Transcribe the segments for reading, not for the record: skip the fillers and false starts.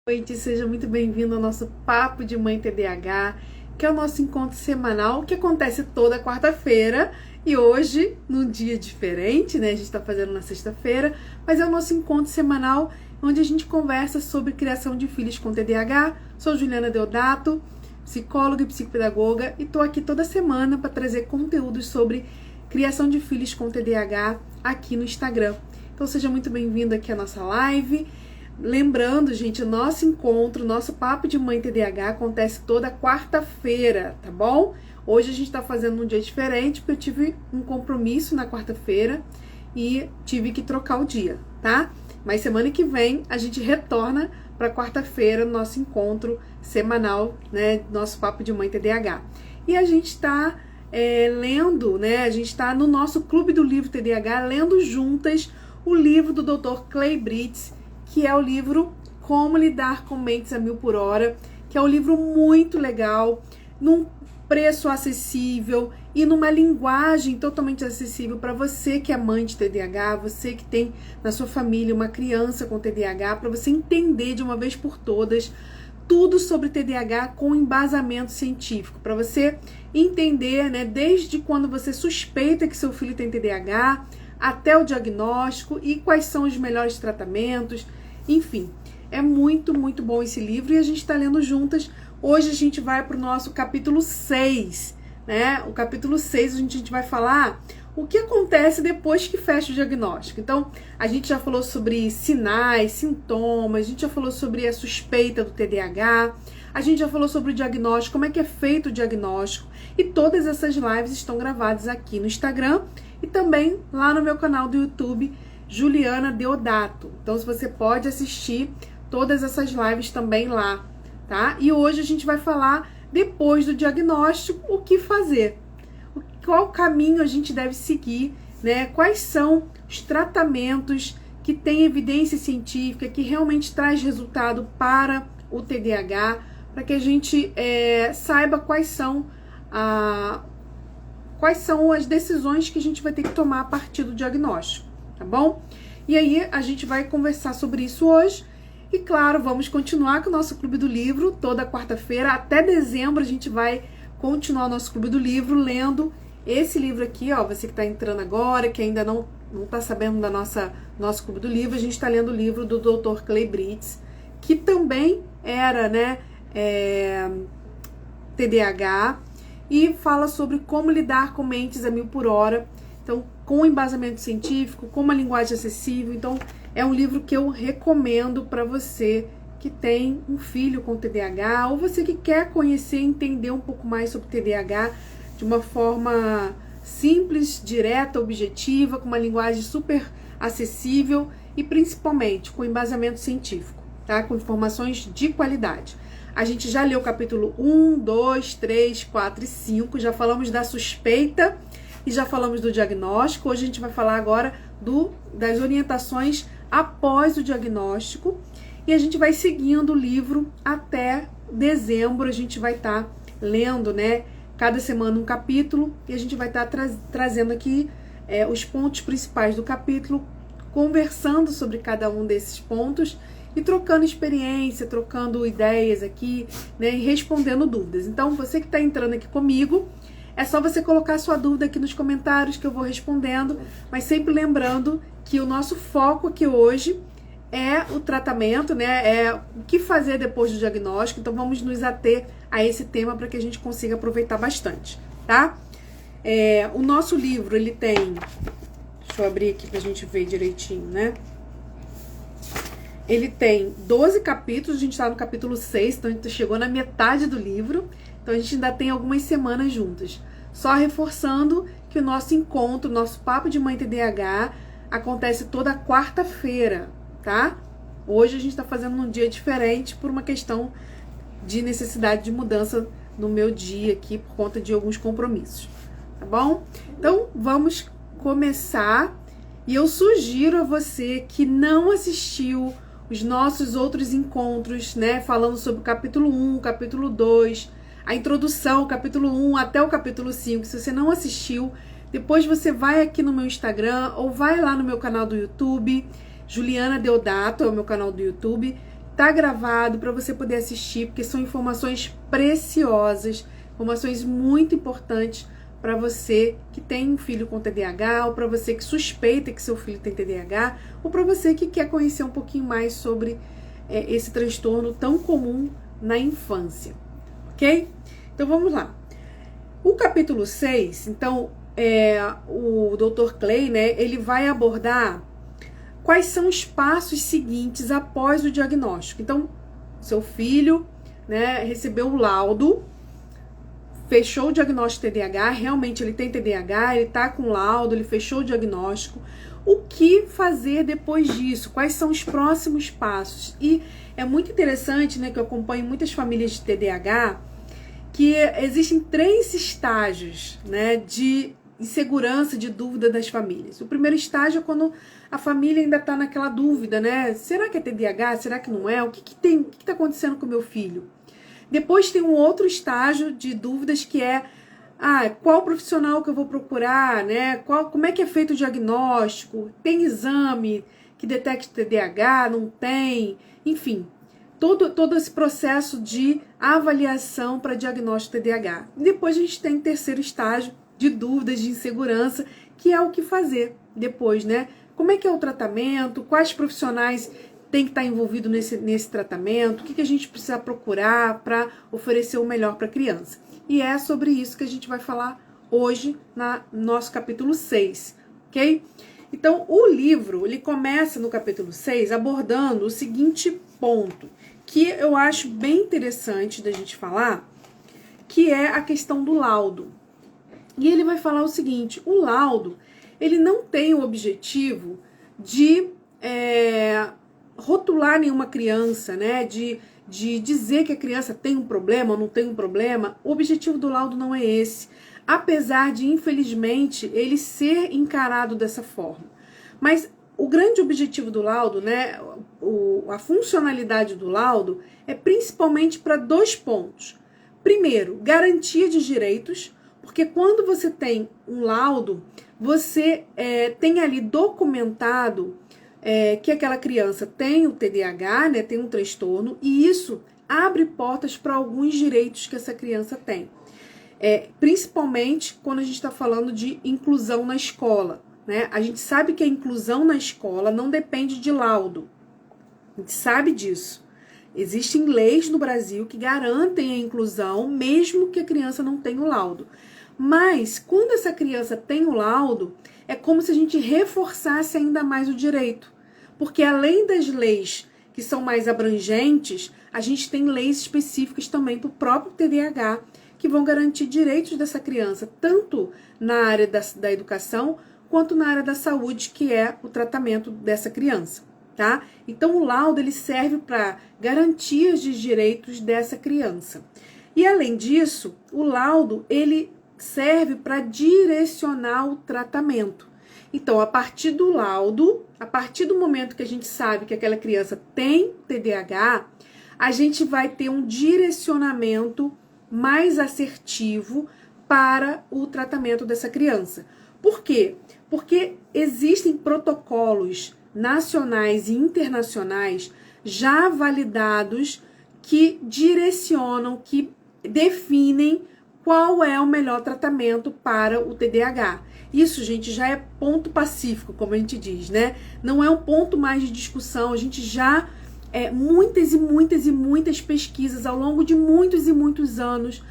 Boa noite, seja muito bem-vindo ao nosso Papo de Mãe TDAH, que é o nosso encontro semanal que acontece toda quarta-feira e hoje, num dia diferente, né? A gente está fazendo na sexta-feira, mas é o nosso encontro semanal onde a gente conversa sobre criação de filhos com TDAH. Sou Juliana Deodato, psicóloga e psicopedagoga, e estou aqui toda semana para trazer conteúdos sobre criação de filhos com TDAH aqui no Instagram. Então seja muito bem-vindo aqui à nossa live. Lembrando, gente, o nosso encontro, nosso Papo de Mãe TDAH acontece toda quarta-feira, tá bom? Hoje a gente tá fazendo um dia diferente, porque eu tive um compromisso na quarta-feira e tive que trocar o dia, tá? Mas semana que vem a gente retorna para quarta-feira, nosso encontro semanal, né? Nosso Papo de Mãe TDAH. E a gente tá lendo, né? A gente tá no nosso Clube do Livro TDAH, lendo juntas o livro do Dr. Clay Britz, que é o livro Como Lidar com Mentes a Mil por Hora, que é um livro muito legal, num preço acessível e numa linguagem totalmente acessível para você que é mãe de TDAH, você que tem na sua família uma criança com TDAH, para você entender de uma vez por todas tudo sobre TDAH com embasamento científico, para você entender, né, desde quando você suspeita que seu filho tem TDAH, até o diagnóstico e quais são os melhores tratamentos. Enfim, é muito bom esse livro e a gente está lendo juntas. Hoje a gente vai para o nosso capítulo 6, né? O capítulo 6 a gente vai falar o que acontece depois que fecha o diagnóstico. Então, a gente já falou sobre sinais, sintomas, a gente já falou sobre a suspeita do TDAH, a gente já falou sobre o diagnóstico, como é que é feito o diagnóstico, e todas essas lives estão gravadas aqui no Instagram e também lá no meu canal do YouTube, Juliana Deodato. Então, você pode assistir todas essas lives também lá, tá? E hoje a gente vai falar, depois do diagnóstico, o que fazer. Qual caminho a gente deve seguir, né? Quais são os tratamentos que têm evidência científica, que realmente traz resultado para o TDAH, para que a gente saiba quais são as decisões que a gente vai ter que tomar a partir do diagnóstico, tá bom? E aí a gente vai conversar sobre isso hoje. E claro, vamos continuar com o nosso Clube do Livro toda quarta-feira. Até dezembro a gente vai continuar o nosso Clube do Livro lendo esse livro aqui, ó. Você que está entrando agora, que ainda não está sabendo da nosso Clube do Livro, a gente está lendo o livro do Dr. Clay Britz, que também era, né, TDAH, e fala sobre como lidar com mentes a mil por hora. Então, com embasamento científico, com uma linguagem acessível. Então, é um livro que eu recomendo para você que tem um filho com TDAH, ou você que quer conhecer e entender um pouco mais sobre TDAH de uma forma simples, direta, objetiva, com uma linguagem super acessível e principalmente com embasamento científico, tá? Com informações de qualidade. A gente já leu o capítulo 1, 2, 3, 4 e 5, já falamos da suspeita e já falamos do diagnóstico. Hoje a gente vai falar agora das orientações após o diagnóstico e a gente vai seguindo o livro até dezembro. A gente vai estar lendo, né, cada semana um capítulo e a gente vai estar trazendo aqui os pontos principais do capítulo, conversando sobre cada um desses pontos e trocando experiência, trocando ideias aqui, né, e respondendo dúvidas. Então, você que está entrando aqui comigo, é só você colocar sua dúvida aqui nos comentários que eu vou respondendo, mas sempre lembrando que o nosso foco aqui hoje é o tratamento, né? É o que fazer depois do diagnóstico. Então vamos nos ater a esse tema para que a gente consiga aproveitar bastante, tá? O nosso livro, ele tem... Deixa eu abrir aqui pra gente ver direitinho, né? Ele tem 12 capítulos, a gente tá no capítulo 6, então a gente chegou na metade do livro. Então a gente ainda tem algumas semanas juntas. Só reforçando que o nosso encontro, nosso Papo de Mãe TDAH acontece toda quarta-feira, tá? Hoje a gente está fazendo um dia diferente por uma questão de necessidade de mudança no meu dia aqui, por conta de alguns compromissos, tá bom? Então vamos começar. E eu sugiro a você que não assistiu os nossos outros encontros, né? Falando sobre o capítulo 1, capítulo 2... a introdução, o capítulo 1 até o capítulo 5, se você não assistiu, depois você vai aqui no meu Instagram ou vai lá no meu canal do YouTube, Juliana Deodato é o meu canal do YouTube, tá gravado para você poder assistir, porque são informações preciosas, informações muito importantes para você que tem um filho com TDAH, ou para você que suspeita que seu filho tem TDAH, ou para você que quer conhecer um pouquinho mais sobre esse transtorno tão comum na infância, ok? Então vamos lá. O capítulo 6, então, o Dr. Clay, né, ele vai abordar quais são os passos seguintes após o diagnóstico. Então, seu filho, né, recebeu o laudo, fechou o diagnóstico de TDAH, realmente ele tem TDAH, ele tá com laudo, ele fechou o diagnóstico. O que fazer depois disso? Quais são os próximos passos? E é muito interessante, né, que eu acompanho muitas famílias de TDAH, que existem 3 estágios, né, de insegurança, de dúvida das famílias. O primeiro estágio é quando a família ainda está naquela dúvida, né? Será que é TDAH? Será que não é? O que está acontecendo com o meu filho? Depois tem um outro estágio de dúvidas que é qual profissional que eu vou procurar, né? Como é que é feito o diagnóstico? Tem exame que detecte TDAH? Não tem? Enfim, todo esse processo de avaliação para diagnóstico TDAH. E depois a gente tem o terceiro estágio de dúvidas, de insegurança, que é o que fazer depois, né? Como é que é o tratamento? Quais profissionais tem que estar envolvido nesse tratamento? O que a gente precisa procurar para oferecer o melhor para a criança? E é sobre isso que a gente vai falar hoje no nosso capítulo 6, ok? Então, o livro, ele começa no capítulo 6 abordando o seguinte ponto, que eu acho bem interessante da gente falar, que é a questão do laudo. E ele vai falar o seguinte, o laudo, ele não tem o objetivo de rotular nenhuma criança, né? De dizer que a criança tem um problema ou não tem um problema. O objetivo do laudo não é esse. Apesar de, infelizmente, ele ser encarado dessa forma. Mas o grande objetivo do laudo, né? A funcionalidade do laudo é principalmente para 2 pontos. Primeiro, garantia de direitos, porque quando você tem um laudo, você tem ali documentado que aquela criança tem o TDAH, né, tem um transtorno, e isso abre portas para alguns direitos que essa criança tem. Principalmente quando a gente está falando de inclusão na escola, né? A gente sabe que a inclusão na escola não depende de laudo. A gente sabe disso. Existem leis no Brasil que garantem a inclusão, mesmo que a criança não tenha o laudo. Mas, quando essa criança tem o laudo, é como se a gente reforçasse ainda mais o direito. Porque além das leis que são mais abrangentes, a gente tem leis específicas também para o próprio TDAH, que vão garantir direitos dessa criança, tanto na área da educação, quanto na área da saúde, que é o tratamento dessa criança, tá? Então, o laudo, ele serve para garantias de direitos dessa criança. E, além disso, o laudo, ele serve para direcionar o tratamento. Então, a partir do laudo, a partir do momento que a gente sabe que aquela criança tem TDAH, a gente vai ter um direcionamento mais assertivo para o tratamento dessa criança. Por quê? Porque existem protocolos nacionais e internacionais já validados que direcionam, que definem qual é o melhor tratamento para o TDAH. Isso, gente, já é ponto pacífico, como a gente diz, né? Não é um ponto mais de discussão. A gente já, muitas e muitas e muitas pesquisas ao longo de muitos e muitos anos,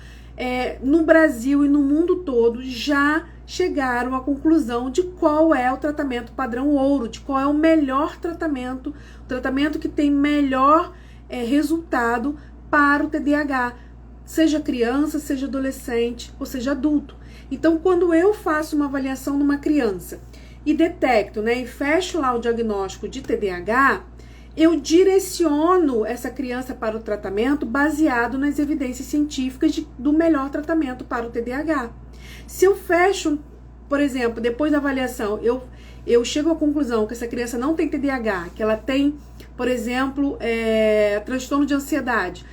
no Brasil e no mundo todo, já chegaram à conclusão de qual é o tratamento padrão ouro, de qual é o melhor tratamento, o tratamento que tem melhor resultado para o TDAH. Seja criança, seja adolescente ou seja adulto. Então, quando eu faço uma avaliação numa criança e detecto, né, e fecho lá o diagnóstico de TDAH, eu direciono essa criança para o tratamento baseado nas evidências científicas do melhor tratamento para o TDAH. Se eu fecho, por exemplo, depois da avaliação, eu chego à conclusão que essa criança não tem TDAH, que ela tem, por exemplo, transtorno de ansiedade,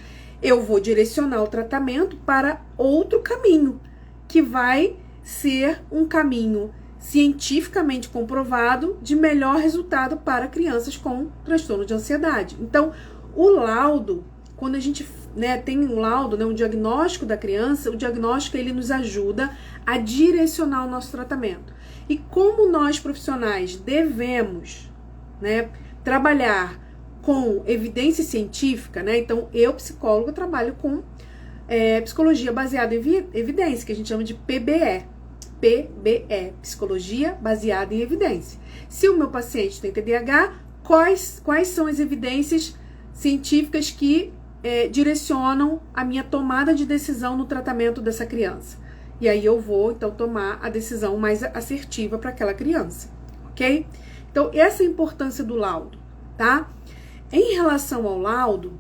eu vou direcionar o tratamento para outro caminho, que vai ser um caminho cientificamente comprovado de melhor resultado para crianças com transtorno de ansiedade. Então, O laudo, quando a gente, né, tem um laudo, né, um diagnóstico da criança, o diagnóstico ele nos ajuda a direcionar o nosso tratamento. E como nós profissionais devemos, né, trabalhar com evidência científica, né, então eu, psicólogo, trabalho com psicologia baseada em evidência, que a gente chama de PBE. PBE, psicologia baseada em evidência. Se o meu paciente tem TDAH, quais são as evidências científicas que direcionam a minha tomada de decisão no tratamento dessa criança? E aí eu vou, então, tomar a decisão mais assertiva para aquela criança, ok? Então, essa é a importância do laudo, tá? Em relação ao laudo,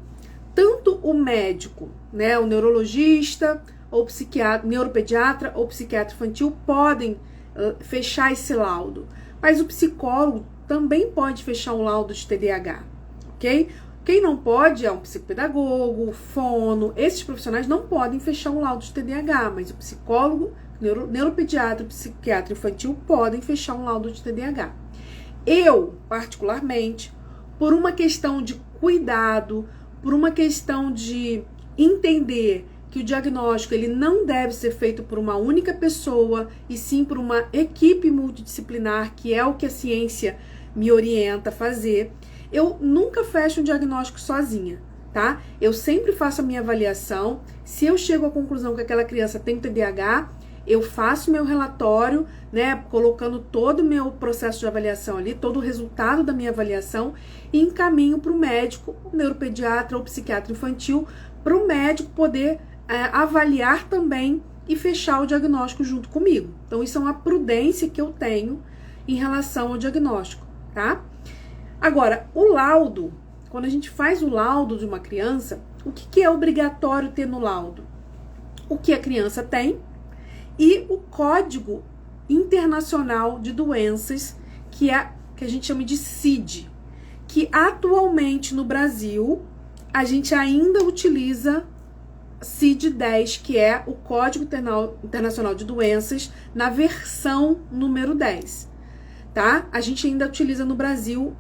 tanto o médico, né, o neurologista, ou psiquiatra, neuropediatra ou psiquiatra infantil podem fechar esse laudo, mas o psicólogo também pode fechar um laudo de TDAH, ok? Quem não pode é um psicopedagogo, fono, esses profissionais não podem fechar um laudo de TDAH, mas o psicólogo, neuropediatra, psiquiatra infantil podem fechar um laudo de TDAH. Eu, particularmente, por uma questão de cuidado, por uma questão de entender que o diagnóstico ele não deve ser feito por uma única pessoa, e sim por uma equipe multidisciplinar, que é o que a ciência me orienta a fazer, eu nunca fecho um diagnóstico sozinha, tá? Eu sempre faço a minha avaliação. Se eu chego à conclusão que aquela criança tem TDAH, eu faço meu relatório, né, colocando todo o meu processo de avaliação ali, todo o resultado da minha avaliação, e encaminho para o médico, o neuropediatra ou psiquiatra infantil, para o médico poder avaliar também e fechar o diagnóstico junto comigo. Então, isso é uma prudência que eu tenho em relação ao diagnóstico, tá? Agora, o laudo, quando a gente faz o laudo de uma criança, o que é obrigatório ter no laudo? O que a criança tem e o Código Internacional de Doenças, que a gente chama de CID, que atualmente no Brasil a gente ainda utiliza CID-10, que é o Código Internacional de Doenças, na versão número 10, tá? A gente ainda utiliza no Brasil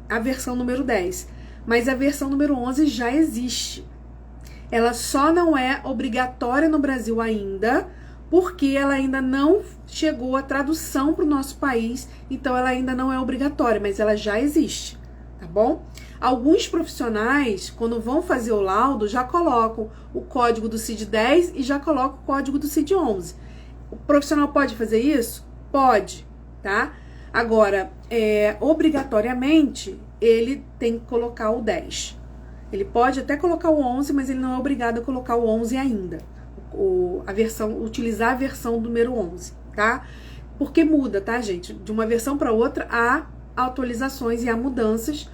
a versão número 10, mas a versão número 11 já existe. Ela só não é obrigatória no Brasil ainda, porque ela ainda não chegou a tradução para o nosso país, então ela ainda não é obrigatória, mas ela já existe, tá bom? Alguns profissionais, quando vão fazer o laudo, já colocam o código do CID-10 e já colocam o código do CID-11. O profissional pode fazer isso? Pode, tá? Agora, obrigatoriamente, ele tem que colocar o 10. Ele pode até colocar o 11, mas ele não é obrigado a colocar o 11 ainda. Utilizar a versão número 11, tá? Porque muda, tá, gente? De uma versão para outra, há atualizações e há mudanças.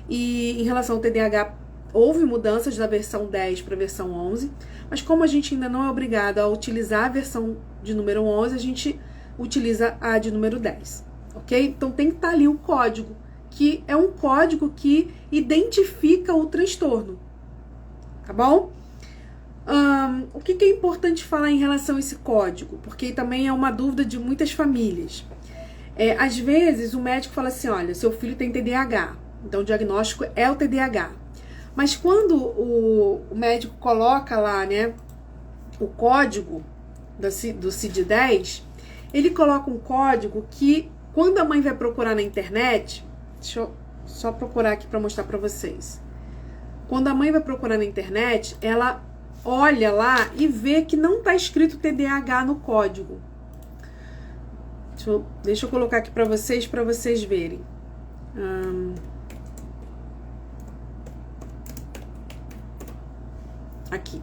E em relação ao TDAH, houve mudanças da versão 10 para a versão 11, mas como a gente ainda não é obrigado a utilizar a versão de número 11, a gente utiliza a de número 10, ok? Então tem que estar ali o código, que é um código que identifica o transtorno, tá bom? O que é importante falar em relação a esse código? Porque também é uma dúvida de muitas famílias. Às vezes o médico fala assim, olha, seu filho tem TDAH, então o diagnóstico é o TDAH. Mas quando o médico coloca lá, né, o código do CID-10, ele coloca um código que, quando a mãe vai procurar na internet, deixa eu só procurar aqui para mostrar para vocês. Quando a mãe vai procurar na internet, ela olha lá e vê que não está escrito TDAH no código. Deixa eu colocar aqui para vocês verem. Aqui.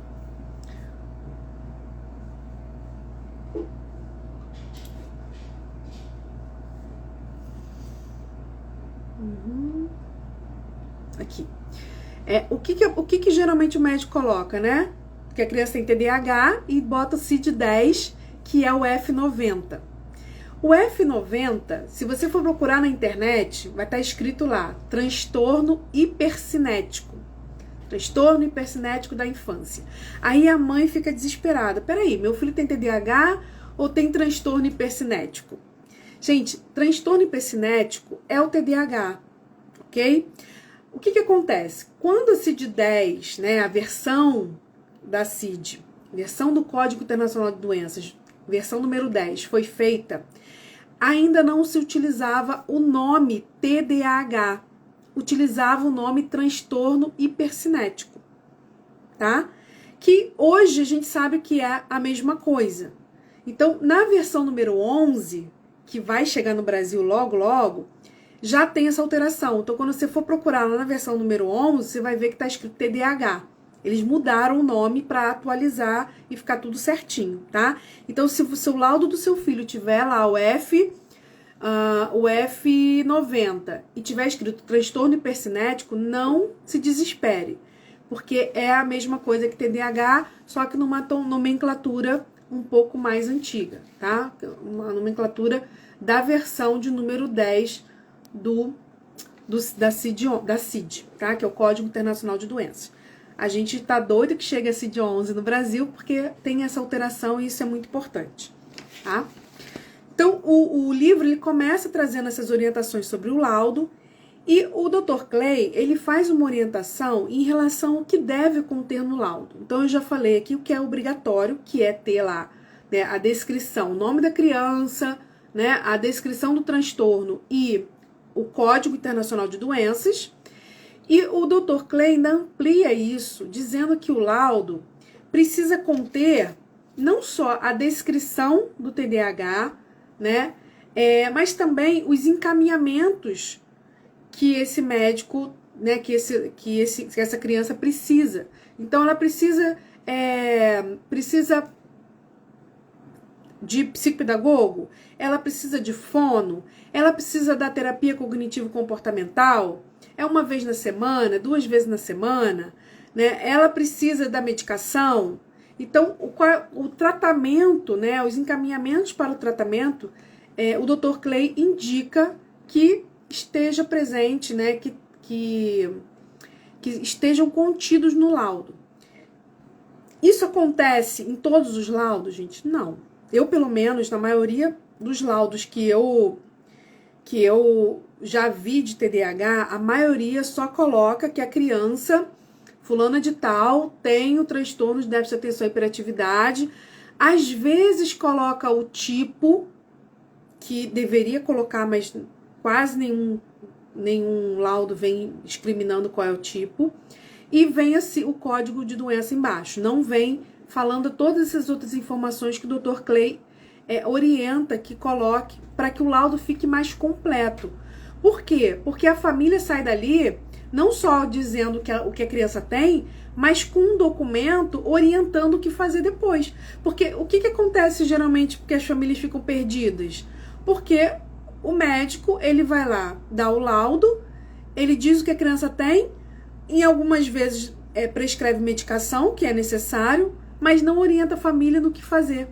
Aqui. O que geralmente o médico coloca, né? Que a criança tem TDAH e bota o CID-10, que é o F90. O F90, se você for procurar na internet, vai estar escrito lá, transtorno hipercinético. Transtorno hipercinético da infância. Aí a mãe fica desesperada. Peraí, meu filho tem TDAH ou tem transtorno hipercinético? Gente, transtorno hipercinético é o TDAH, ok? o que acontece? Quando a CID-10, né, a versão da CID, versão do Código Internacional de Doenças, versão número 10, foi feita, ainda não se utilizava o nome TDAH, utilizava o nome transtorno hipercinético, tá? Que hoje a gente sabe que é a mesma coisa. Então, na versão número 11, que vai chegar no Brasil logo, logo, já tem essa alteração. Então, quando você for procurar lá na versão número 11, você vai ver que está escrito TDAH. Eles mudaram o nome para atualizar e ficar tudo certinho, tá? Então, se o seu laudo do seu filho tiver lá o F90 e tiver escrito transtorno hipercinético, não se desespere, porque é a mesma coisa que TDAH, só que numa nomenclatura um pouco mais antiga, tá? Uma nomenclatura da versão de número 10 da CID, tá? Que é o Código Internacional de Doenças. A gente tá doido que chegue a CID-11 no Brasil, porque tem essa alteração e isso é muito importante, tá? Então, o livro, ele começa trazendo essas orientações sobre o laudo, e o Dr. Clay, ele faz uma orientação em relação ao que deve conter no laudo. Então, eu já falei aqui o que é obrigatório, que é ter lá, né, a descrição, o nome da criança, né, a descrição do transtorno e o Código Internacional de Doenças. E o Dr. Clay ainda amplia isso, dizendo que o laudo precisa conter não só a descrição do TDAH, né, mas também os encaminhamentos que esse médico, né, que essa criança precisa. Então, ela precisa de psicopedagogo, ela precisa de fono, ela precisa da terapia cognitivo-comportamental, é uma vez na semana, 2 vezes na semana, né? Ela precisa da medicação. Então, o tratamento, né, os encaminhamentos para o tratamento, o Dr. Clay indica que esteja presente, né, que estejam contidos no laudo. Isso acontece em todos os laudos, gente? Não. Eu, pelo menos, na maioria dos laudos que eu já vi de TDAH, a maioria só coloca que a criança, fulana de tal, tem o transtorno de déficit de atenção e hiperatividade. Às vezes coloca o tipo, que deveria colocar, mas quase nenhum laudo vem discriminando qual é o tipo. E vem assim, o código de doença embaixo. Não vem falando todas essas outras informações que o Dr. Clay orienta que coloque para que o laudo fique mais completo. Por quê? Porque a família sai dali não só dizendo o que a criança tem, mas com um documento orientando o que fazer depois. Porque o que acontece geralmente porque as famílias ficam perdidas? Porque o médico, ele vai lá, dá o laudo, ele diz o que a criança tem, em algumas vezes prescreve medicação, que é necessário, mas não orienta a família no que fazer.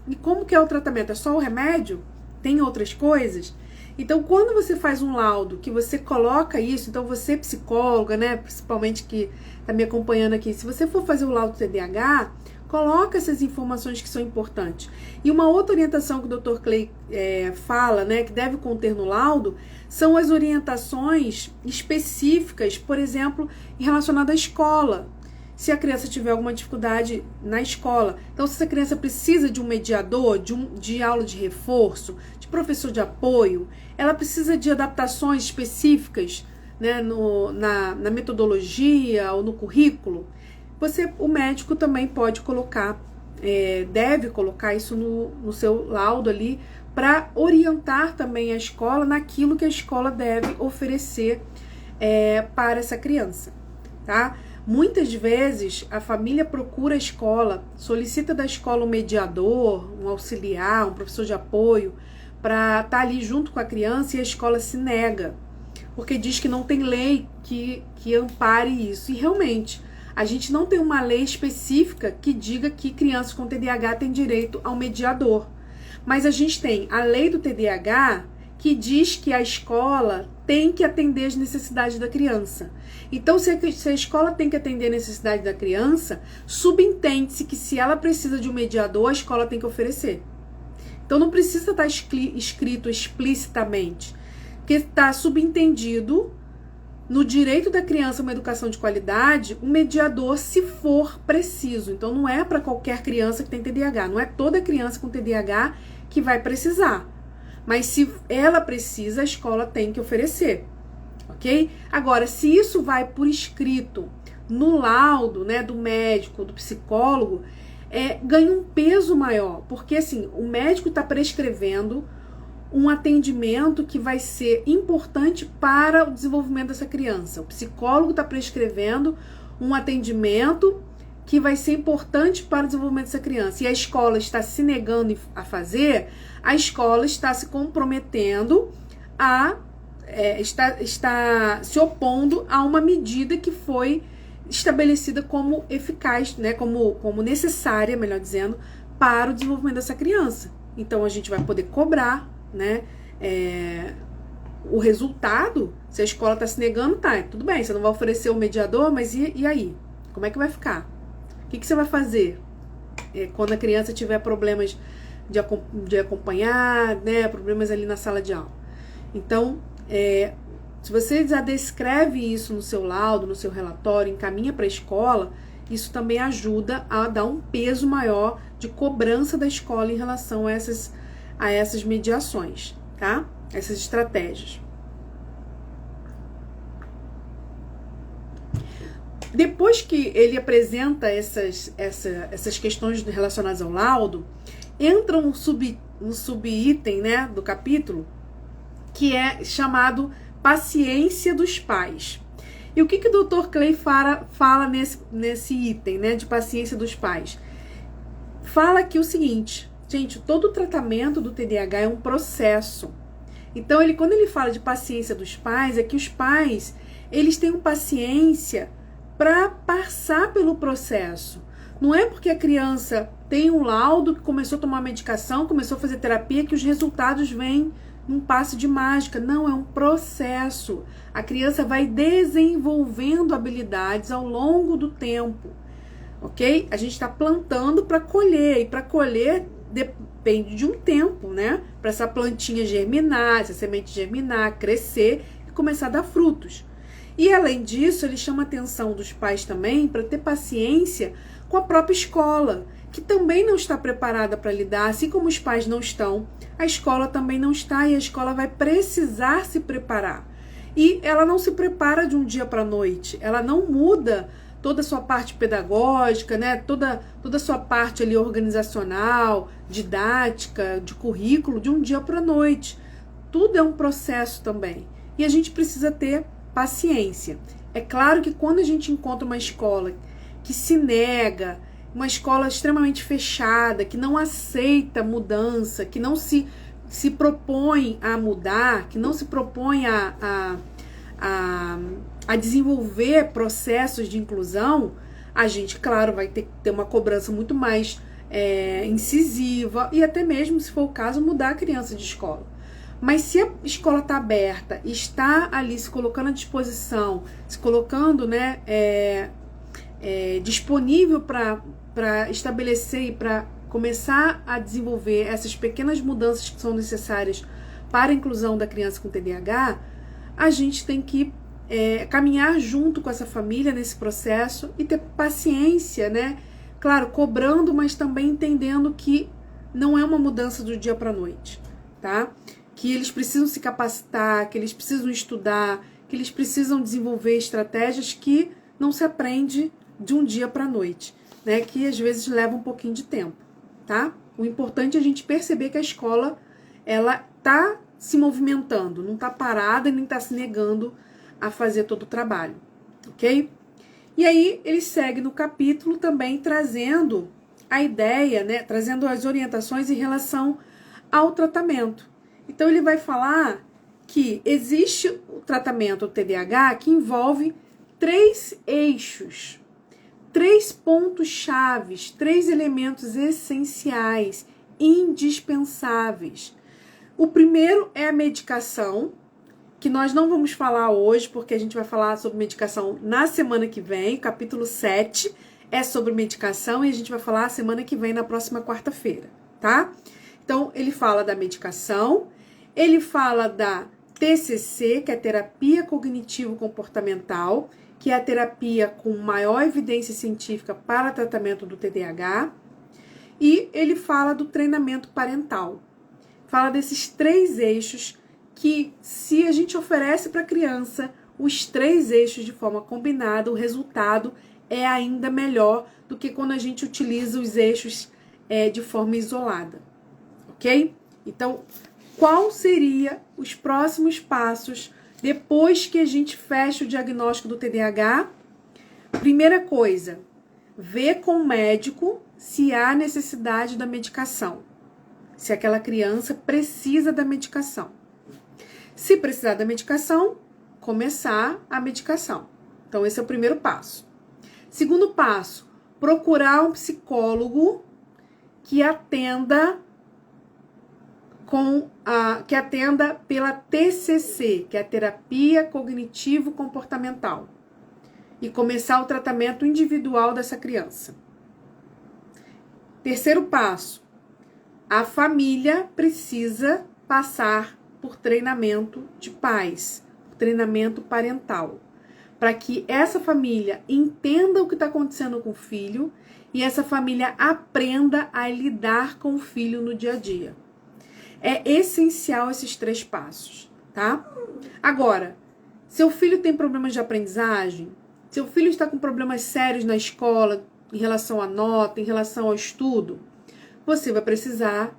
E como que é o tratamento? É só o remédio? Tem outras coisas? Então, quando você faz um laudo, que você coloca isso, então você psicóloga, né, principalmente que está me acompanhando aqui, se você for fazer o laudo TDAH, coloca essas informações que são importantes. E uma outra orientação que o Dr. Clay fala, né, que deve conter no laudo, são as orientações específicas, por exemplo, relacionadas à escola. Se a criança tiver alguma dificuldade na escola. Então, se essa criança precisa de um mediador, de aula de reforço, de professor de apoio, ela precisa de adaptações específicas, né, na metodologia ou no currículo, o médico também pode colocar, deve colocar isso no seu laudo ali, para orientar também a escola naquilo que a escola deve oferecer para essa criança, tá? Muitas vezes a família procura a escola, solicita da escola um mediador, um auxiliar, um professor de apoio, para estar ali junto com a criança, e a escola se nega, porque diz que não tem lei que ampare isso. E realmente, a gente não tem uma lei específica que diga que crianças com TDAH têm direito ao mediador. Mas a gente tem a lei do TDAH, que diz que a escola tem que atender as necessidades da criança. Então, se a escola tem que atender a necessidade da criança, subentende-se que se ela precisa de um mediador, a escola tem que oferecer. Então, não precisa estar escrito explicitamente, porque está subentendido no direito da criança uma educação de qualidade, um mediador, se for preciso. Então, não é para qualquer criança que tem TDAH, não é toda criança com TDAH que vai precisar. Mas se ela precisa, a escola tem que oferecer, ok? Agora, se isso vai por escrito, no laudo, né, do médico, do psicólogo, ganha um peso maior, porque assim, o médico está prescrevendo um atendimento que vai ser importante para o desenvolvimento dessa criança. O psicólogo está prescrevendo um atendimento que vai ser importante para o desenvolvimento dessa criança. E a escola está se negando a fazer, a escola está se comprometendo está se opondo a uma medida que foi estabelecida como eficaz, né, como necessária, melhor dizendo, para o desenvolvimento dessa criança. Então a gente vai poder cobrar, né, o resultado. Se a escola está se negando, tudo bem, você não vai oferecer o mediador, mas e aí? Como é que vai ficar? O que você vai fazer quando a criança tiver problemas de acompanhar, né, problemas ali na sala de aula? Então, se você já descreve isso no seu laudo, no seu relatório, encaminha para a escola, isso também ajuda a dar um peso maior de cobrança da escola em relação a essas mediações, tá? Essas estratégias. Depois que ele apresenta essas questões relacionadas ao laudo, entra um subitem, né, do capítulo, que é chamado paciência dos pais. E o que o Dr. Clay fala nesse item, né, de paciência dos pais? Fala aqui o seguinte, gente, todo o tratamento do TDAH é um processo. Então, quando ele fala de paciência dos pais, é que os pais, eles têm paciência para passar pelo processo. Não é porque a criança tem um laudo, que começou a tomar medicação, começou a fazer terapia, que os resultados vêm num passe de mágica. Não, é um processo. A criança vai desenvolvendo habilidades ao longo do tempo, ok? A gente está plantando para colher, e para colher depende de um tempo, né? Para essa plantinha germinar, essa semente germinar, crescer e começar a dar frutos. E além disso, ele chama a atenção dos pais também para ter paciência com a própria escola, que também não está preparada para lidar, assim como os pais não estão, a escola também não está, e a escola vai precisar se preparar. E ela não se prepara de um dia para a noite, ela não muda toda a sua parte pedagógica, né? toda a sua parte ali organizacional, didática, de currículo, de um dia para a noite. Tudo é um processo também. E a gente precisa ter paciência. É claro que quando a gente encontra uma escola que se nega, uma escola extremamente fechada, que não aceita mudança, que não se propõe a mudar, que não se propõe a desenvolver processos de inclusão, a gente, claro, vai ter uma cobrança muito mais incisiva e até mesmo, se for o caso, mudar a criança de escola. Mas se a escola está aberta, está ali se colocando à disposição, se colocando, né, disponível para estabelecer e para começar a desenvolver essas pequenas mudanças que são necessárias para a inclusão da criança com TDAH, a gente tem que caminhar junto com essa família nesse processo e ter paciência, né? Claro, cobrando, mas também entendendo que não é uma mudança do dia para a noite, tá? Que eles precisam se capacitar, que eles precisam estudar, que eles precisam desenvolver estratégias que não se aprende de um dia para a noite, né? Que às vezes leva um pouquinho de tempo, tá? O importante é a gente perceber que a escola, ela tá se movimentando, não tá parada e nem tá se negando a fazer todo o trabalho, ok? E aí ele segue no capítulo também trazendo a ideia, né? Trazendo as orientações em relação ao tratamento. Então ele vai falar que existe o tratamento do TDAH que envolve 3 eixos, 3 pontos chaves, 3 elementos essenciais, indispensáveis. O primeiro é a medicação, que nós não vamos falar hoje, porque a gente vai falar sobre medicação na semana que vem. O capítulo 7 é sobre medicação e a gente vai falar semana que vem, na próxima quarta-feira, tá? Então, ele fala da medicação, ele fala da TCC, que é terapia cognitivo-comportamental, que é a terapia com maior evidência científica para tratamento do TDAH. E ele fala do treinamento parental. Fala desses 3 eixos que, se a gente oferece para a criança os 3 eixos de forma combinada, o resultado é ainda melhor do que quando a gente utiliza os eixos de forma isolada, ok? Então, qual seria os próximos passos depois que a gente fecha o diagnóstico do TDAH? Primeira coisa, ver com o médico se há necessidade da medicação, se aquela criança precisa da medicação. Se precisar da medicação, começar a medicação. Então, esse é o primeiro passo. Segundo passo, procurar um psicólogo que atenda pela TCC, que é a terapia cognitivo-comportamental, e começar o tratamento individual dessa criança. Terceiro passo, a família precisa passar por treinamento de pais, treinamento parental, para que essa família entenda o que está acontecendo com o filho e essa família aprenda a lidar com o filho no dia a dia. É essencial esses 3 passos, tá? Agora, seu filho tem problemas de aprendizagem, seu filho está com problemas sérios na escola, em relação à nota, em relação ao estudo, você vai precisar,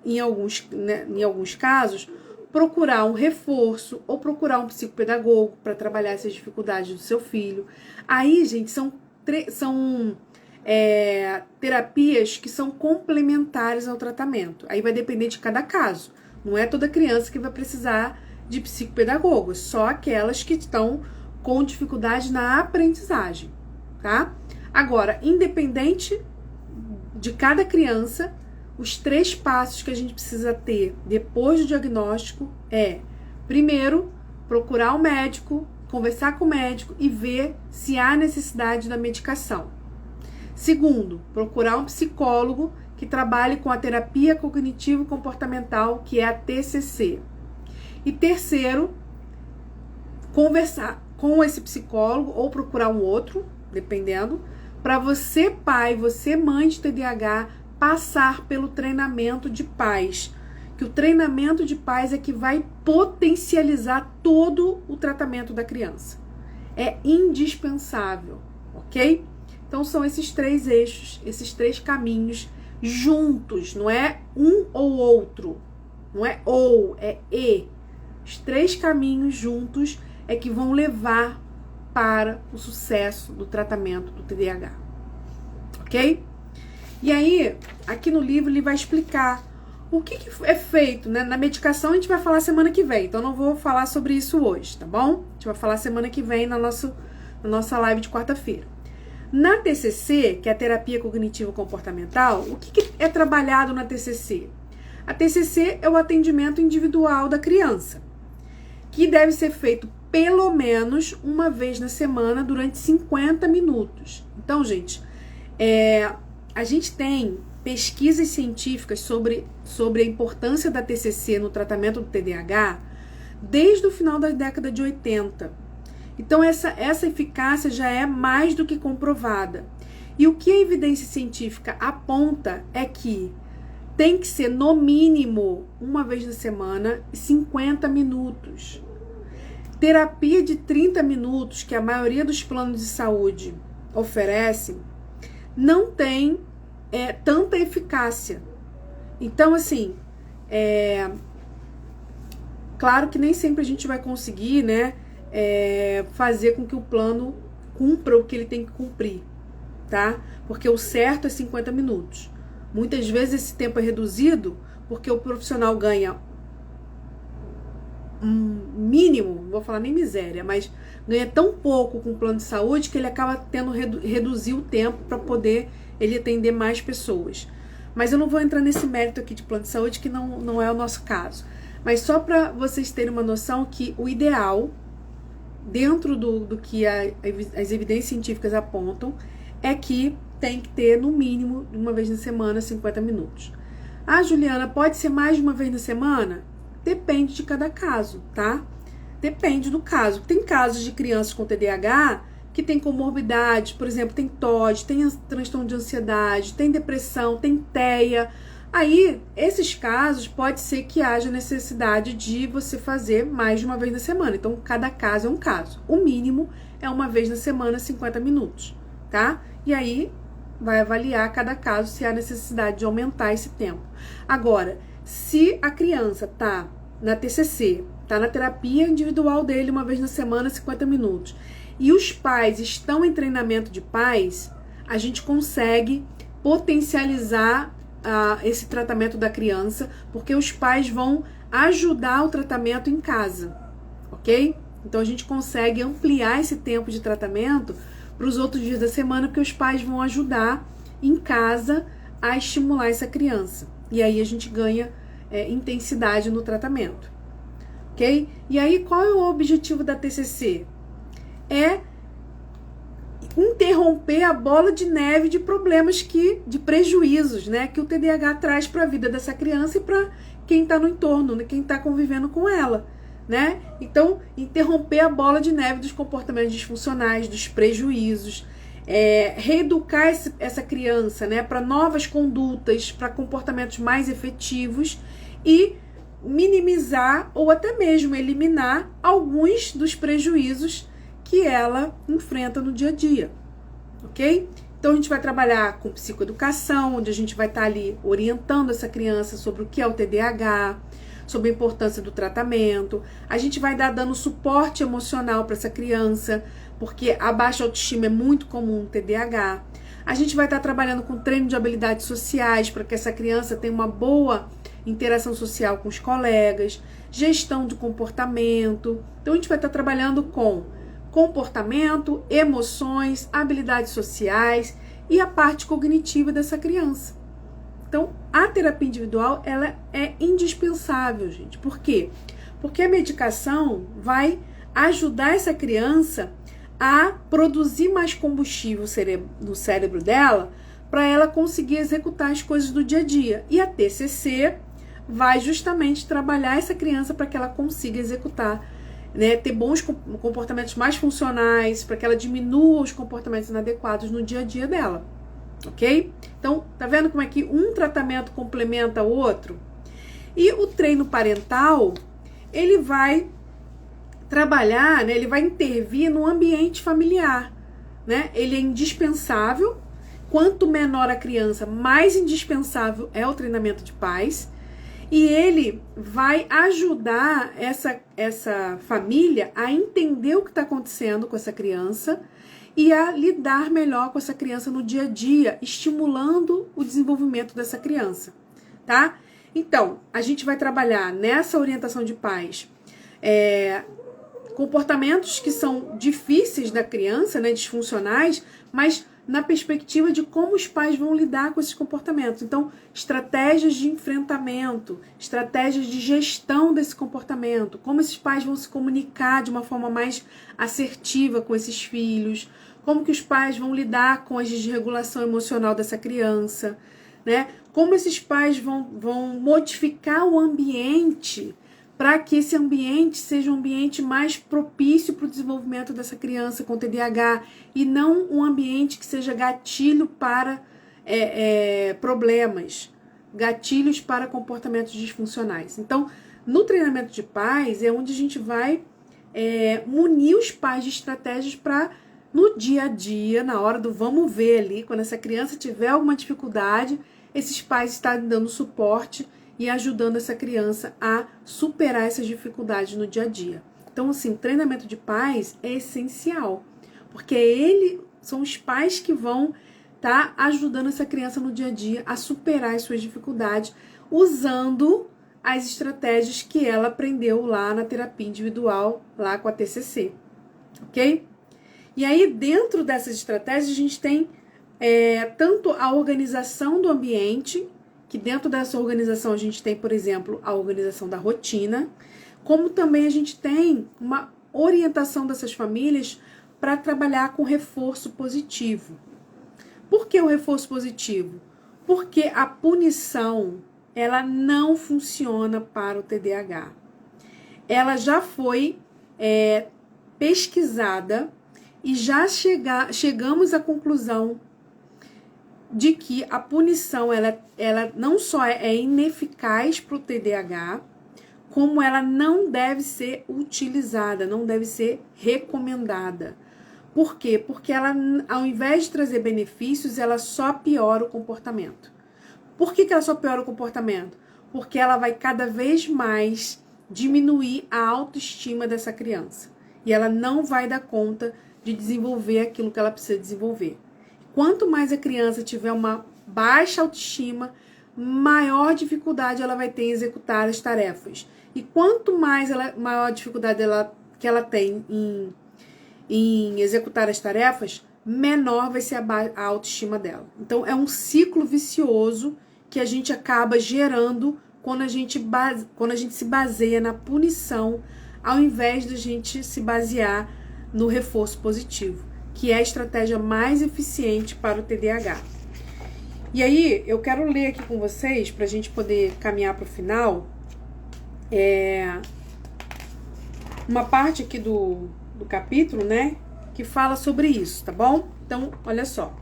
em alguns casos, procurar um reforço ou procurar um psicopedagogo para trabalhar essas dificuldades do seu filho. Aí, gente, são terapias que são complementares ao tratamento. Aí vai depender de cada caso. Não é toda criança que vai precisar de psicopedagogo, só aquelas que estão com dificuldade na aprendizagem, tá? Agora, independente de cada criança, os 3 passos que a gente precisa ter depois do diagnóstico é, primeiro, procurar um médico, conversar com o médico e ver se há necessidade da medicação. Segundo, procurar um psicólogo que trabalhe com a terapia cognitivo-comportamental, que é a TCC. E terceiro, conversar com esse psicólogo ou procurar um outro, dependendo, para você pai, você mãe de TDAH, passar pelo treinamento de pais. Que o treinamento de pais é que vai potencializar todo o tratamento da criança. É indispensável, ok? Então são esses 3 eixos, esses 3 caminhos juntos, não é um ou outro, não é ou, é e. Os 3 caminhos juntos é que vão levar para o sucesso do tratamento do TDAH, ok? E aí, aqui no livro ele vai explicar o que é feito, né? Na medicação a gente vai falar semana que vem, então não vou falar sobre isso hoje, tá bom? A gente vai falar semana que vem na nossa live de quarta-feira. Na TCC, que é a terapia cognitivo-comportamental, o que é trabalhado na TCC? A TCC é o atendimento individual da criança, que deve ser feito pelo menos uma vez na semana durante 50 minutos. Então, gente, a gente tem pesquisas científicas sobre a importância da TCC no tratamento do TDAH desde o final da década de 80. Então, essa eficácia já é mais do que comprovada. E o que a evidência científica aponta é que tem que ser, no mínimo, uma vez na semana, 50 minutos. Terapia de 30 minutos, que a maioria dos planos de saúde oferecem, não tem tanta eficácia. Então, assim, claro que nem sempre a gente vai conseguir, né, fazer com que o plano cumpra o que ele tem que cumprir, tá? Porque o certo é 50 minutos. Muitas vezes esse tempo é reduzido porque o profissional ganha um mínimo, não vou falar nem miséria, mas ganha tão pouco com o plano de saúde que ele acaba tendo reduzir o tempo para poder ele atender mais pessoas. Mas eu não vou entrar nesse mérito aqui de plano de saúde, que não é o nosso caso. Mas só para vocês terem uma noção que o ideal, dentro do que as evidências científicas apontam, é que tem que ter, no mínimo, uma vez na semana, 50 minutos. Ah, Juliana, pode ser mais de uma vez na semana? depende de cada caso, tá? Depende do caso. Tem casos de crianças com TDAH que tem comorbidade, por exemplo, tem TOD, tem transtorno de ansiedade, tem depressão, tem TEA. Aí, esses casos, pode ser que haja necessidade de você fazer mais de uma vez na semana. Então, cada caso é um caso. O mínimo é uma vez na semana, 50 minutos, tá? E aí, vai avaliar cada caso se há necessidade de aumentar esse tempo. Agora, se a criança tá na TCC, tá na terapia individual dele uma vez na semana, 50 minutos, e os pais estão em treinamento de pais, a gente consegue potencializar esse tratamento da criança, porque os pais vão ajudar o tratamento em casa, ok? Então a gente consegue ampliar esse tempo de tratamento para os outros dias da semana, porque os pais vão ajudar em casa a estimular essa criança. E aí a gente ganha intensidade no tratamento, ok? E aí qual é o objetivo da TCC? É interromper a bola de neve de problemas de prejuízos, né, que o TDAH traz para a vida dessa criança e para quem está no entorno, né, quem está convivendo com ela, né? Então, interromper a bola de neve dos comportamentos disfuncionais, dos prejuízos, reeducar essa criança, né, para novas condutas, para comportamentos mais efetivos e minimizar ou até mesmo eliminar alguns dos prejuízos que ela enfrenta no dia a dia, ok? Então a gente vai trabalhar com psicoeducação, onde a gente vai estar ali orientando essa criança sobre o que é o TDAH, sobre a importância do tratamento. A gente vai dando suporte emocional para essa criança, porque a baixa autoestima é muito comum no TDAH. A gente vai estar trabalhando com treino de habilidades sociais para que essa criança tenha uma boa interação social com os colegas, gestão de comportamento. Então a gente vai estar trabalhando com comportamento, emoções, habilidades sociais e a parte cognitiva dessa criança. Então, a terapia individual, ela é indispensável, gente. Por quê? Porque a medicação vai ajudar essa criança a produzir mais combustível no cérebro dela para ela conseguir executar as coisas do dia a dia. E a TCC vai justamente trabalhar essa criança para que ela consiga executar, né, ter bons comportamentos mais funcionais, para que ela diminua os comportamentos inadequados no dia a dia dela, ok? Então, tá vendo como é que um tratamento complementa o outro? E o treino parental, ele vai trabalhar, né, ele vai intervir no ambiente familiar, né? Ele é indispensável. Quanto menor a criança, mais indispensável é o treinamento de pais. E ele vai ajudar essa família a entender o que está acontecendo com essa criança e a lidar melhor com essa criança no dia a dia, estimulando o desenvolvimento dessa criança, tá? Então, a gente vai trabalhar nessa orientação de pais comportamentos que são difíceis da criança, né, disfuncionais, mas na perspectiva de como os pais vão lidar com esses comportamentos. Então, estratégias de enfrentamento, estratégias de gestão desse comportamento, como esses pais vão se comunicar de uma forma mais assertiva com esses filhos, como que os pais vão lidar com a desregulação emocional dessa criança, né? Como esses pais vão modificar o ambiente para que esse ambiente seja um ambiente mais propício para o desenvolvimento dessa criança com TDAH e não um ambiente que seja gatilho para problemas, gatilhos para comportamentos disfuncionais. Então, no treinamento de pais é onde a gente vai munir os pais de estratégias para, no dia a dia, na hora do vamos ver ali, quando essa criança tiver alguma dificuldade, esses pais estarem dando suporte e ajudando essa criança a superar essas dificuldades no dia a dia. Então, assim, treinamento de pais é essencial, porque são os pais que vão estar ajudando essa criança no dia a dia a superar as suas dificuldades, usando as estratégias que ela aprendeu lá na terapia individual, lá com a TCC, ok? E aí, dentro dessas estratégias, a gente tem tanto a organização do ambiente, que dentro dessa organização a gente tem, por exemplo, a organização da rotina, como também a gente tem uma orientação dessas famílias para trabalhar com reforço positivo. Por que o reforço positivo? Porque a punição, ela não funciona para o TDAH. Ela já foi pesquisada e já chegamos à conclusão de que a punição ela não só é ineficaz para o TDAH, como ela não deve ser utilizada, não deve ser recomendada. Por quê? Porque ela, ao invés de trazer benefícios, ela só piora o comportamento. Por que ela só piora o comportamento? Porque ela vai cada vez mais diminuir a autoestima dessa criança. E ela não vai dar conta de desenvolver aquilo que ela precisa desenvolver. Quanto mais a criança tiver uma baixa autoestima, maior dificuldade ela vai ter em executar as tarefas. E quanto maior dificuldade que ela tem em executar as tarefas, menor vai ser a autoestima dela. Então, é um ciclo vicioso que a gente acaba gerando quando a gente se baseia na punição, ao invés de a gente se basear no reforço positivo, que é a estratégia mais eficiente para o TDAH. E aí, eu quero ler aqui com vocês, para a gente poder caminhar para o final, uma parte aqui do capítulo, né, que fala sobre isso, tá bom? Então, olha só.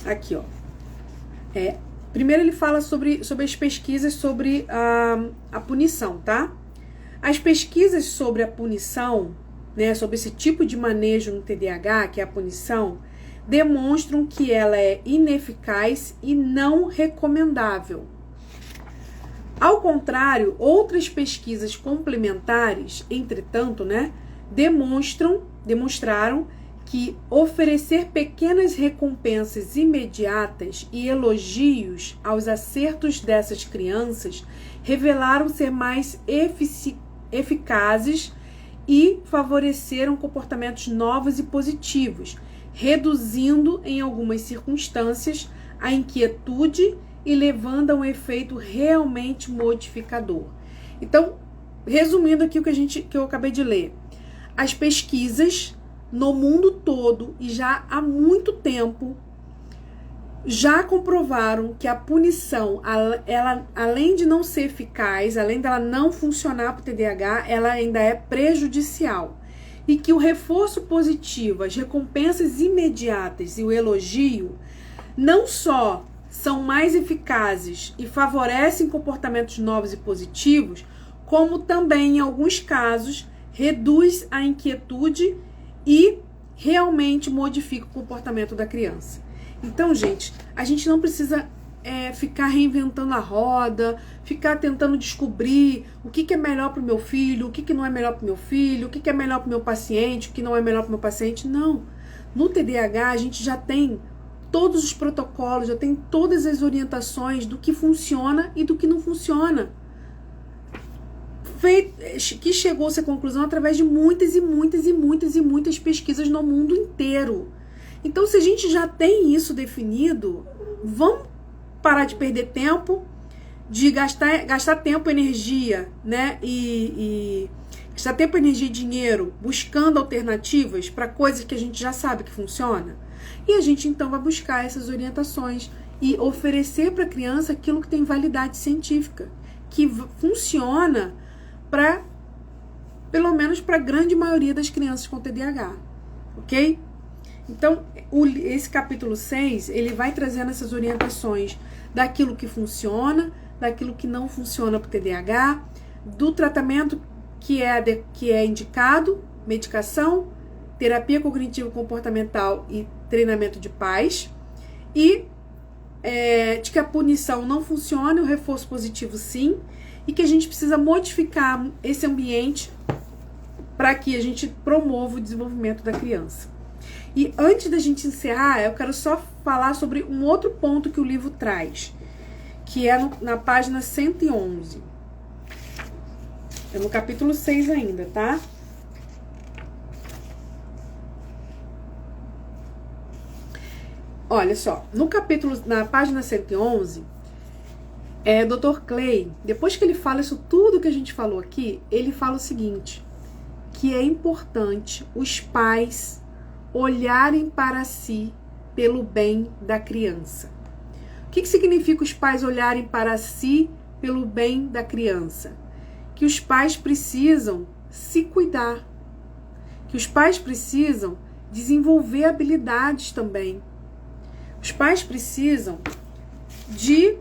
Aqui, ó. Primeiro ele fala sobre as pesquisas sobre a punição, tá? As pesquisas sobre a punição, né, sobre esse tipo de manejo no TDAH, que é a punição, demonstram que ela é ineficaz e não recomendável. Ao contrário, outras pesquisas complementares, entretanto, né, demonstraram que oferecer pequenas recompensas imediatas e elogios aos acertos dessas crianças revelaram ser mais eficazes e favoreceram comportamentos novos e positivos, reduzindo, em algumas circunstâncias, a inquietude e levando a um efeito realmente modificador. Então, resumindo aqui o que eu acabei de ler, as pesquisas no mundo todo e já há muito tempo já comprovaram que a punição, ela, além de não ser eficaz, além dela não funcionar para o TDAH, ela ainda é prejudicial. E que o reforço positivo, as recompensas imediatas e o elogio não só são mais eficazes e favorecem comportamentos novos e positivos, como também, em alguns casos, reduz a inquietude e realmente modifica o comportamento da criança. Então, gente, a gente não precisa ficar reinventando a roda, ficar tentando descobrir o que é melhor para o meu filho, o que não é melhor para o meu filho, o que é melhor para o meu paciente, o que não é melhor para o meu paciente. Não. No TDAH, a gente já tem todos os protocolos, já tem todas as orientações do que funciona e do que não funciona. Que chegou-se à conclusão através de muitas e muitas e muitas e muitas pesquisas no mundo inteiro. Então, se a gente já tem isso definido, vamos parar de perder tempo, de gastar tempo, energia, né? E gastar tempo, energia e dinheiro buscando alternativas para coisas que a gente já sabe que funciona. E a gente então vai buscar essas orientações e oferecer para a criança aquilo que tem validade científica, que funciona para, pelo menos para a grande maioria das crianças com TDAH, ok? Então, esse capítulo 6, ele vai trazendo essas orientações daquilo que funciona, daquilo que não funciona para o TDAH, do tratamento que é indicado, medicação, terapia cognitivo-comportamental e treinamento de pais, e de que a punição não funciona, o reforço positivo sim, e que a gente precisa modificar esse ambiente para que a gente promova o desenvolvimento da criança. E antes da gente encerrar, eu quero só falar sobre um outro ponto que o livro traz, que é na página 111. É no capítulo 6 ainda, tá? Olha só, na página 111, Dr. Clay, depois que ele fala isso tudo que a gente falou aqui, ele fala o seguinte, que é importante os pais olharem para si pelo bem da criança. O que significa os pais olharem para si pelo bem da criança? Que os pais precisam se cuidar, que os pais precisam desenvolver habilidades também. Os pais precisam de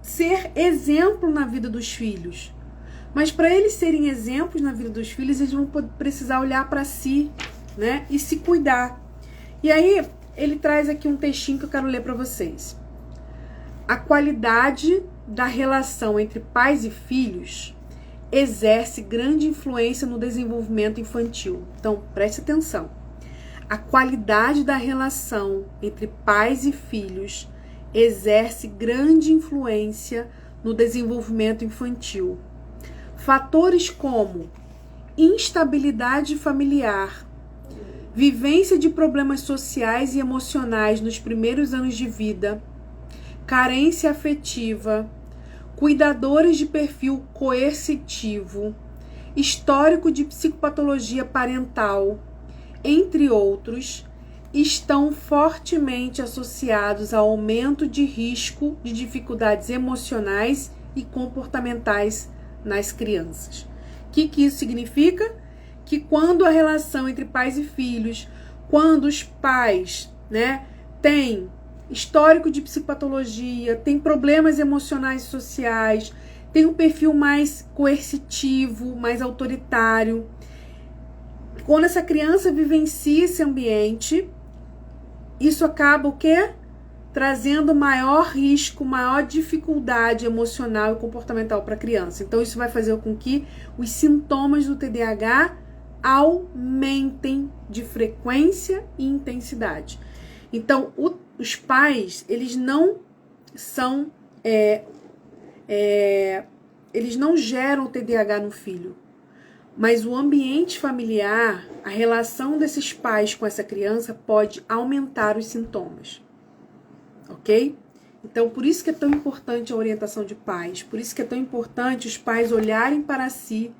ser exemplo na vida dos filhos. Mas para eles serem exemplos na vida dos filhos, eles vão precisar olhar para si, né? E se cuidar. E aí, ele traz aqui um textinho que eu quero ler para vocês. A qualidade da relação entre pais e filhos exerce grande influência no desenvolvimento infantil. Então, preste atenção. A qualidade da relação entre pais e filhos exerce grande influência no desenvolvimento infantil. Fatores como instabilidade familiar, vivência de problemas sociais e emocionais nos primeiros anos de vida, carência afetiva, cuidadores de perfil coercitivo, histórico de psicopatologia parental, entre outros, estão fortemente associados ao aumento de risco de dificuldades emocionais e comportamentais nas crianças. O que isso significa? Que quando a relação entre pais e filhos, quando os pais, né, têm histórico de psicopatologia, têm problemas emocionais e sociais, têm um perfil mais coercitivo, mais autoritário, quando essa criança vivencia esse ambiente, isso acaba o quê? Trazendo maior risco, maior dificuldade emocional e comportamental para a criança. Então, isso vai fazer com que os sintomas do TDAH aumentem de frequência e intensidade. Então, os pais, eles não são, eles não geram TDAH no filho, mas o ambiente familiar, a relação desses pais com essa criança pode aumentar os sintomas. Ok? Então, por isso que é tão importante a orientação de pais, por isso que é tão importante os pais olharem para si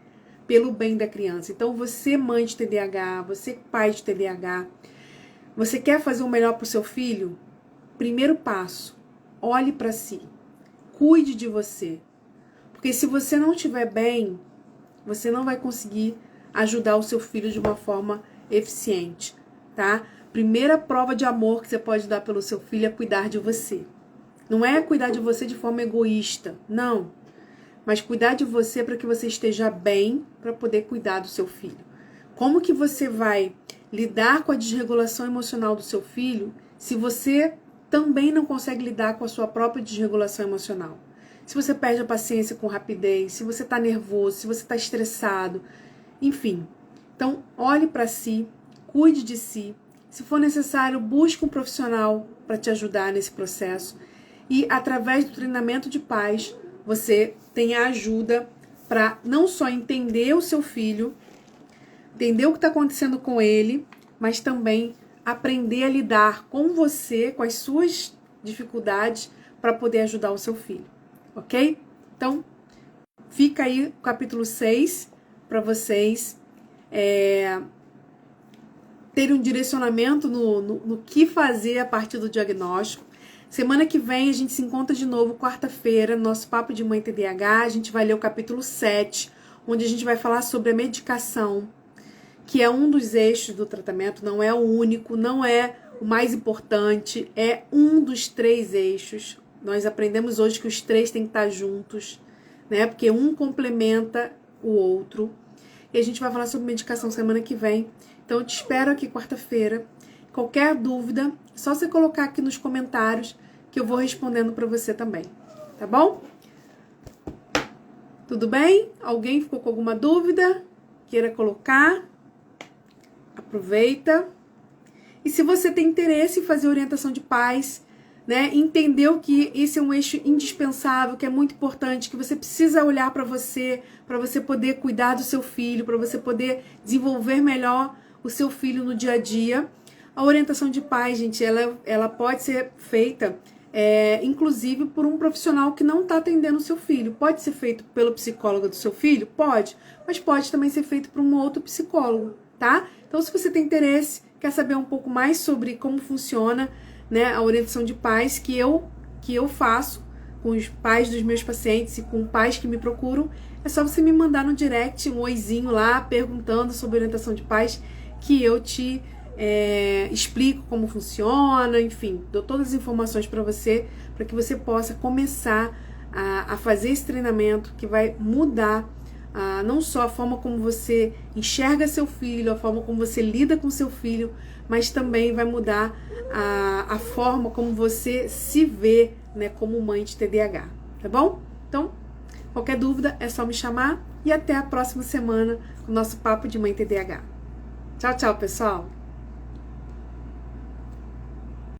pelo bem da criança. Então, você mãe de TDAH, você pai de TDAH, você quer fazer o melhor para o seu filho? Primeiro passo, olhe para si, cuide de você. Porque se você não estiver bem, você não vai conseguir ajudar o seu filho de uma forma eficiente, tá? Primeira prova de amor que você pode dar pelo seu filho é cuidar de você. Não é cuidar de você de forma egoísta, não. Mas cuidar de você para que você esteja bem para poder cuidar do seu filho. Como que você vai lidar com a desregulação emocional do seu filho se você também não consegue lidar com a sua própria desregulação emocional? Se você perde a paciência com rapidez, se você está nervoso, se você está estressado, enfim. Então, olhe para si, cuide de si. Se for necessário, busque um profissional para te ajudar nesse processo. E, através do treinamento de pais, você tem a ajuda para não só entender o seu filho, entender o que está acontecendo com ele, mas também aprender a lidar com você, com as suas dificuldades, para poder ajudar o seu filho. Ok? Então, fica aí o capítulo 6 para vocês terem um direcionamento no que fazer a partir do diagnóstico. Semana que vem a gente se encontra de novo, quarta-feira, no nosso Papo de Mãe TDAH. A gente vai ler o capítulo 7, onde a gente vai falar sobre a medicação, que é um dos eixos do tratamento, não é o único, não é o mais importante, é um dos 3 eixos. Nós aprendemos hoje que os 3 têm que estar juntos, né? Porque um complementa o outro. E a gente vai falar sobre medicação semana que vem. Então, eu te espero aqui quarta-feira. Qualquer dúvida, é só você colocar aqui nos comentários que eu vou respondendo para você também. Tá bom? Tudo bem? Alguém ficou com alguma dúvida? Queira colocar? Aproveita. E se você tem interesse em fazer orientação de pais, né, entendeu que esse é um eixo indispensável, que é muito importante, que você precisa olhar para você poder cuidar do seu filho, para você poder desenvolver melhor o seu filho no dia a dia. A orientação de pais, gente, ela pode ser feita, inclusive, por um profissional que não está atendendo o seu filho. Pode ser feito pelo psicólogo do seu filho? Pode, mas pode também ser feito por um outro psicólogo, tá? Então, se você tem interesse, quer saber um pouco mais sobre como funciona, né, a orientação de pais que eu faço com os pais dos meus pacientes e com pais que me procuram, é só você me mandar no direct um oizinho lá, perguntando sobre orientação de pais, que eu te explico como funciona, enfim, dou todas as informações para você, para que você possa começar a fazer esse treinamento que vai mudar não só a forma como você enxerga seu filho, a forma como você lida com seu filho, mas também vai mudar a forma como você se vê, né, como mãe de TDAH, tá bom? Então, qualquer dúvida é só me chamar e até a próxima semana com o nosso Papo de Mãe TDAH. Tchau, tchau, pessoal!